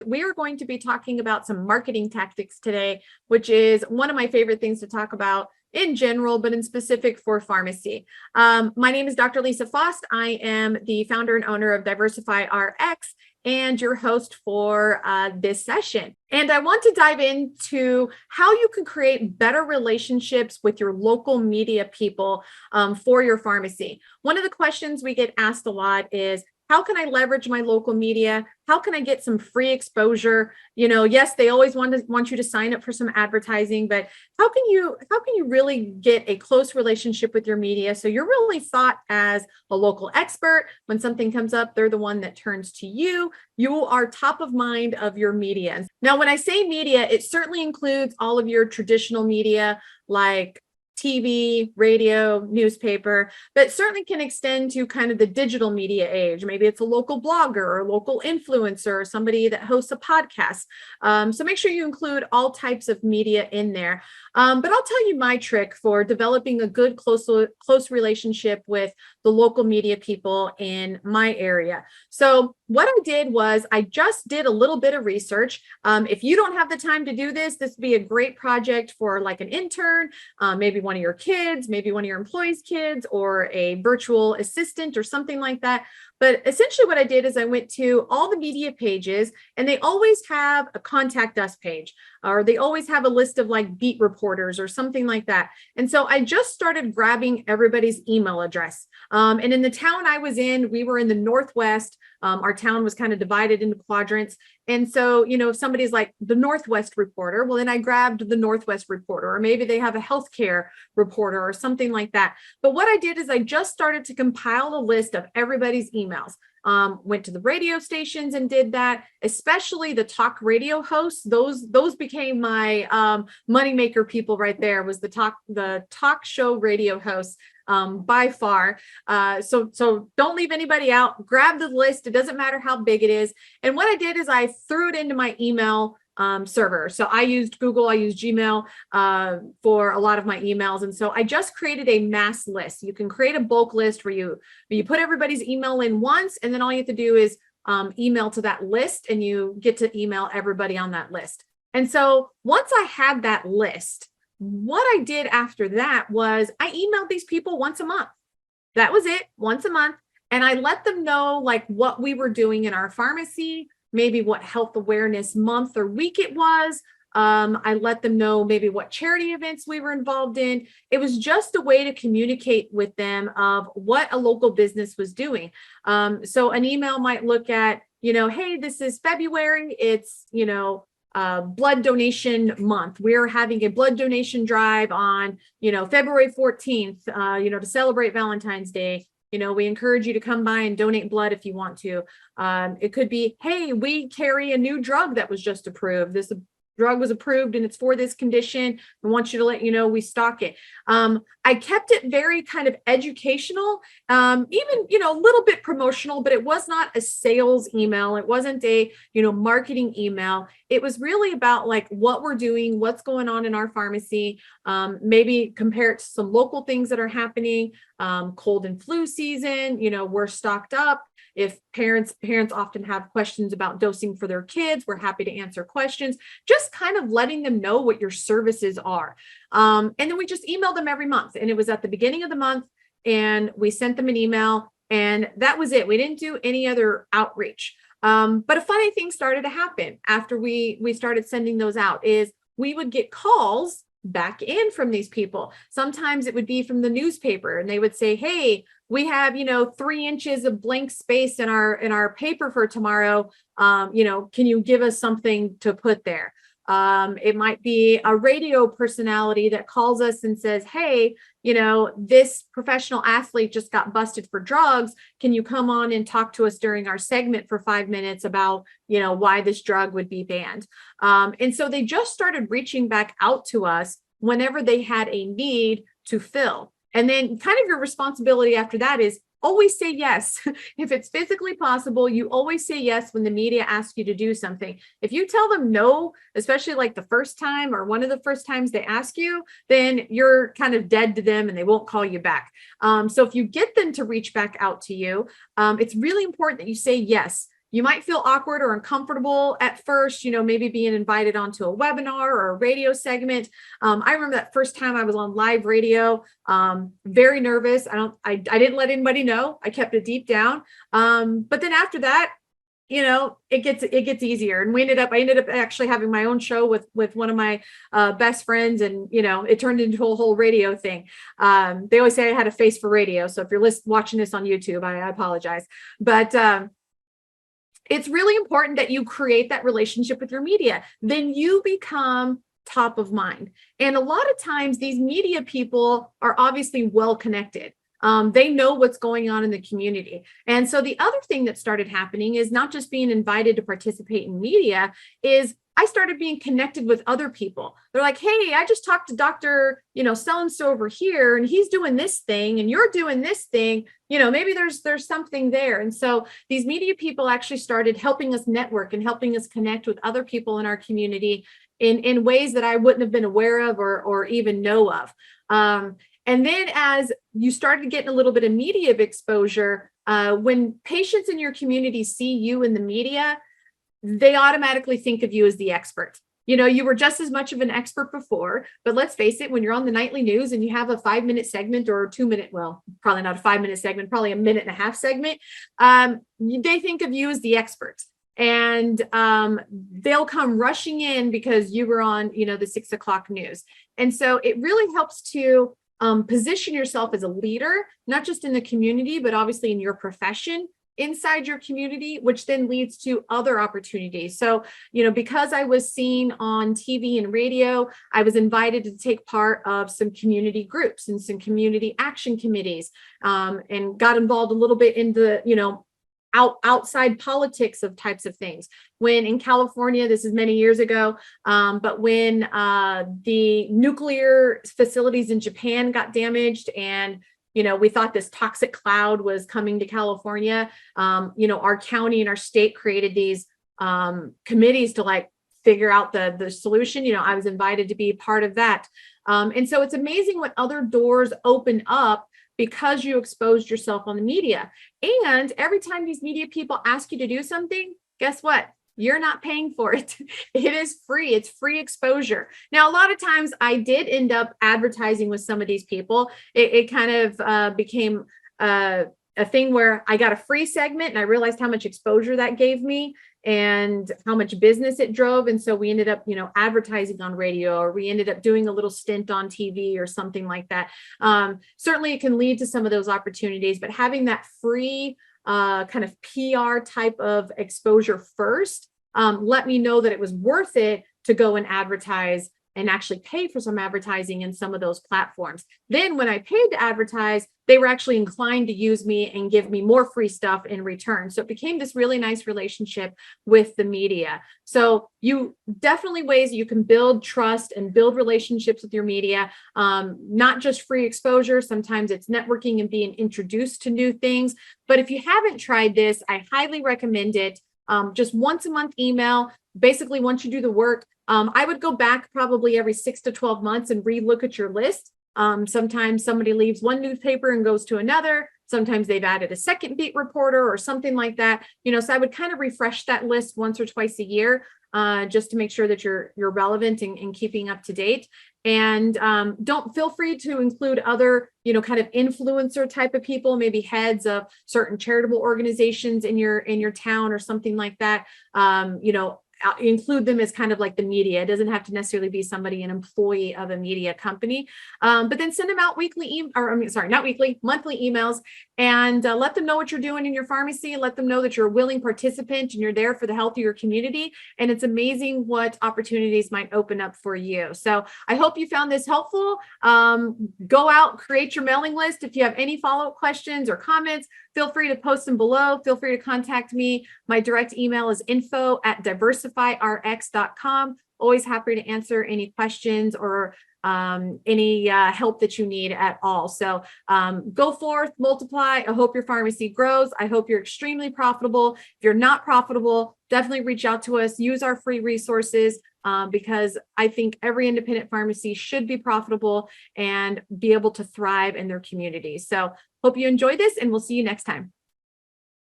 We are going to be talking about some marketing tactics today, which is one of my favorite things to talk about in general, but in specific for pharmacy. My name is Dr. Lisa Faast. I am the founder and owner of DiversifyRx and your host for this session. And I want to dive into how you can create better relationships with your local media people for your pharmacy. One of the questions we get asked a lot is, how can I leverage my local media? How can I get some free exposure? You know, yes, they always want you to sign up for some advertising, but how can you really get a close relationship with your media so you're really thought as a local expert? When something comes up, they're the one that turns to you. You are top of mind of your media. Now, when I say media, it certainly includes all of your traditional media like TV, radio, newspaper, but certainly can extend to kind of the digital media age. Maybe it's a local blogger or a local influencer or somebody that hosts a podcast. So make sure you include all types of media in there. But I'll tell you my trick for developing a good, close relationship with the local media people in my area. So what I did was I just did a little bit of research. If you don't have the time to do this, this would be a great project for like an intern, maybe one of your kids, maybe one of your employees' kids, or a virtual assistant or something like that. But essentially what I did is I went to all the media pages, and they always have a contact us page, or they always have a list of like beat reporters or something like that. And so I just started grabbing everybody's email address. And in the town I was in, we were in the Northwest. Our town was kind of divided into quadrants. And so, you know, if somebody's like the Northwest reporter, well, then I grabbed the Northwest reporter, or maybe they have a healthcare reporter or something like that. But what I did is I just started to compile a list of everybody's emails. Went to the radio stations and did that, especially the talk radio hosts. Those became my moneymaker people right there, was the talk show radio hosts. By far. So don't leave anybody out. Grab the list. It doesn't matter how big it is. And what I did is I threw it into my email server. So I used Google, I used Gmail for a lot of my emails. And so I just created a mass list. You can create a bulk list where you put everybody's email in once, and then all you have to do is email to that list, and you get to email everybody on that list. And so once I had that list, what I did after that was I emailed these people once a month. That was it, once a month. And I let them know like what we were doing in our pharmacy, maybe what health awareness month or week it was. I let them know maybe what charity events we were involved in. It was just a way to communicate with them of what a local business was doing. So an email might look at, hey, this is February. It's, blood donation month. We're having a blood donation drive on, February 14th, to celebrate Valentine's Day. We encourage you to come by and donate blood if you want to. It could be, hey, we carry a new drug that was just approved. This drug was approved and it's for this condition. I want you to let you know we stock it. I kept it very kind of educational, even, a little bit promotional, but it was not a sales email. It wasn't a, marketing email. It was really about like what we're doing, what's going on in our pharmacy, maybe compare it to some local things that are happening, cold and flu season, we're stocked up. If parents often have questions about dosing for their kids, we're happy to answer questions, just kind of letting them know what your services are. And then we just emailed them every month, and it was at the beginning of the month, and we sent them an email, and that was it. We didn't do any other outreach. But a funny thing started to happen after we started sending those out is we would get calls back in from these people. Sometimes it would be from the newspaper, and they would say, hey, we have, 3 inches of blank space in our paper for tomorrow. Can you give us something to put there? It might be a radio personality that calls us and says, hey, this professional athlete just got busted for drugs. Can you come on and talk to us during our segment for 5 minutes about, why this drug would be banned? And so they just started reaching back out to us whenever they had a need to fill. And then kind of your responsibility after that is always say yes. If it's physically possible, you always say yes when the media asks you to do something. If you tell them no, especially like the first time or one of the first times they ask you, then you're kind of dead to them and they won't call you back. So if you get them to reach back out to you, it's really important that you say yes. you might feel awkward or uncomfortable at first, maybe being invited onto a webinar or a radio segment. I remember that first time I was on live radio, very nervous. I didn't let anybody know. I kept it deep down. But then after that, it gets easier. And I ended up actually having my own show with one of my best friends, and it turned into a whole radio thing. They always say I had a face for radio, so if you're watching this on YouTube, I apologize. But it's really important that you create that relationship with your media. Then you become top of mind. And a lot of times these media people are obviously well connected. They know what's going on in the community. And so the other thing that started happening is not just being invited to participate in media, is I started being connected with other people. They're like, hey, I just talked to Dr. So-and-so over here, and he's doing this thing, and you're doing this thing. Maybe there's something there. And so these media people actually started helping us network and helping us connect with other people in our community in ways that I wouldn't have been aware of or even know of. And then as you started getting a little bit of media exposure, when patients in your community see you in the media, they automatically think of you as the expert. You were just as much of an expert before, but let's face it, when you're on the nightly news and you have a 5-minute segment or a 2-minute, well, probably not a 5-minute segment, probably a 1.5-minute segment, they think of you as the expert. And they'll come rushing in because you were on, the 6 o'clock news. And so it really helps to position yourself as a leader, not just in the community, but obviously in your profession inside your community, which then leads to other opportunities. So, because I was seen on TV and radio, I was invited to take part of some community groups and some community action committees, and got involved a little bit in the, outside politics of types of things. When in California, this is many years ago, but when the nuclear facilities in Japan got damaged, and we thought this toxic cloud was coming to California, our county and our state created these committees to figure out the solution. I was invited to be part of that. And so it's amazing what other doors open up because you exposed yourself on the media. And every time these media people ask you to do something, guess what? You're not paying for it. It is free. It's free exposure. Now, a lot of times I did end up advertising with some of these people. It kind of became a thing where I got a free segment, and I realized how much exposure that gave me and how much business it drove. And so we ended up, advertising on radio, or we ended up doing a little stint on TV or something like that. Certainly it can lead to some of those opportunities, but having that free kind of PR type of exposure first, let me know that it was worth it to go and advertise and actually pay for some advertising in some of those platforms. Then when I paid to advertise, they were actually inclined to use me and give me more free stuff in return. So it became this really nice relationship with the media. So you definitely ways you can build trust and build relationships with your media, not just free exposure. Sometimes it's networking and being introduced to new things. But if you haven't tried this, I highly recommend it. Just once a month email. Basically, once you do the work, I would go back probably every 6 to 12 months and relook at your list. Sometimes somebody leaves one newspaper and goes to another. Sometimes they've added a second beat reporter or something like that. So I would kind of refresh that list once or twice a year, just to make sure that you're relevant and keeping up to date. And don't feel free to include other, kind of influencer type of people, maybe heads of certain charitable organizations in your town or something like that. Include them as kind of like the media. It doesn't have to necessarily be somebody, an employee of a media company, but then send them out monthly emails, and let them know what you're doing in your pharmacy. Let them know that you're a willing participant and you're there for the health of your community. And it's amazing what opportunities might open up for you. So I hope you found this helpful. Go out, create your mailing list. If you have any follow-up questions or comments, feel free to post them below. Feel free to contact me. My direct email is info@DiversifyRx.com. Always happy to answer any questions or any help that you need at all. So go forth, multiply. I hope your pharmacy grows. I hope you're extremely profitable. If you're not profitable, definitely reach out to us. Use our free resources, because I think every independent pharmacy should be profitable and be able to thrive in their community. So hope you enjoy this, and we'll see you next time.